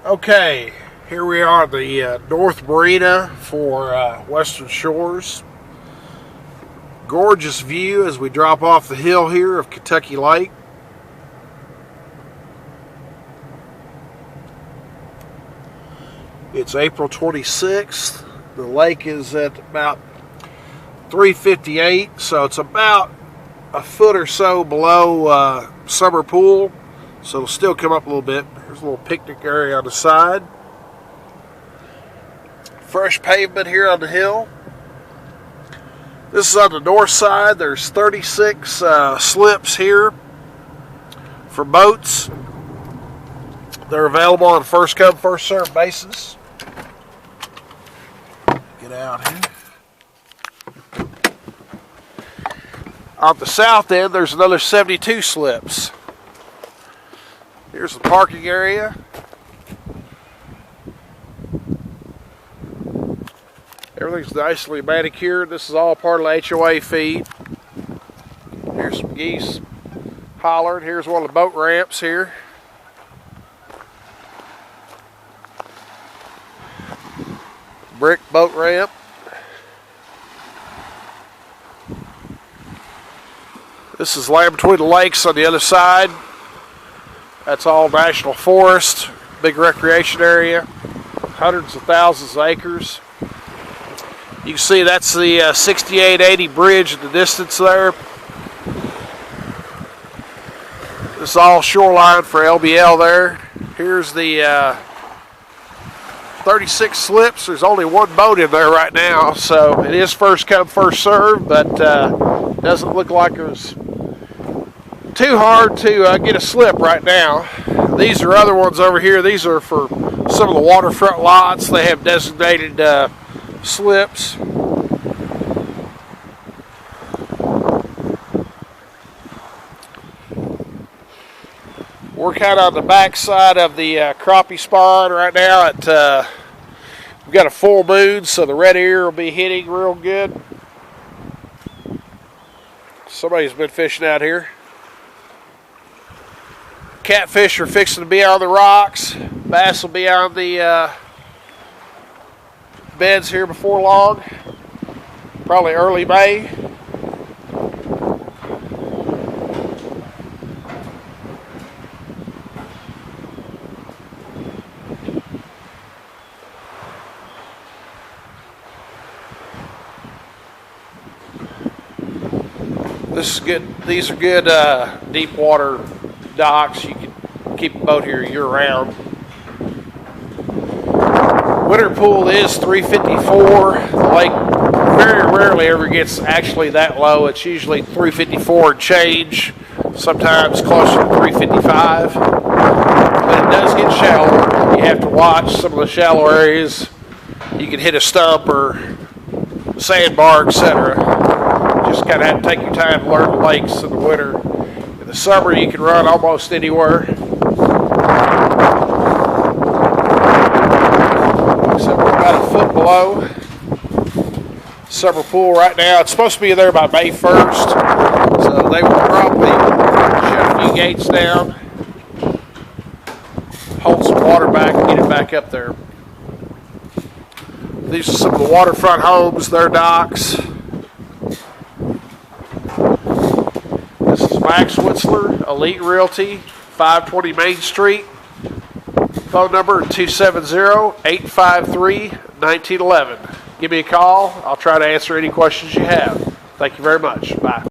Okay, here we are at the North Marina for Western Shores. Gorgeous view as we drop off the hill here of Kentucky Lake. It's April 26th. The lake is at about 358, so it's about a foot or so below summer pool, so it'll still come up a little bit. There's a little picnic area on the side. Fresh pavement here on the hill. This is on the north side. There's 36 slips here for boats. They're available on a first come, first served basis. Get out here. On the south end, there's another 72 slips. Here's the parking area. Everything's nicely manicured. This is all part of the HOA feed. Here's some geese hollering. Here's one of the boat ramps here. Brick boat ramp. This is land between the lakes on the other side. That's all national forest, big recreation area, hundreds of thousands of acres. You can see that's the 6880 bridge in the distance there. This is all shoreline for LBL there. Here's the 36 slips. There's only one boat in there right now, so it is first come, first served, but doesn't look like there's too hard to get a slip right now. These are other ones over here. These are for some of the waterfront lots. They have designated slips. We're kind of on the back side of the crappie spawn right now. We've got a full moon, so the red ear will be hitting real good. Somebody's been fishing out here. Catfish are fixing to be on the rocks. Bass will be on the beds here before long. Probably early May. This is good. These are good deep water docks. You can keep a boat here year round. Winter pool is 354. The lake very rarely ever gets actually that low. It's usually 354 and change, sometimes closer to 355. But it does get shallower. You have to watch some of the shallow areas. You can hit a stump or sandbar, etc. Just kind of have to take your time to learn the lakes in the winter. In the summer, you can run almost anywhere. So we're about a foot below summer pool right now. It's supposed to be there by May 1st. So they will probably shut a few gates down, hold some water back, and get it back up there. These are some of the waterfront homes, their docks. Max Witzler, Elite Realty, 520 Main Street. Phone number 270-853-1911. Give me a call. I'll try to answer any questions you have. Thank you very much. Bye.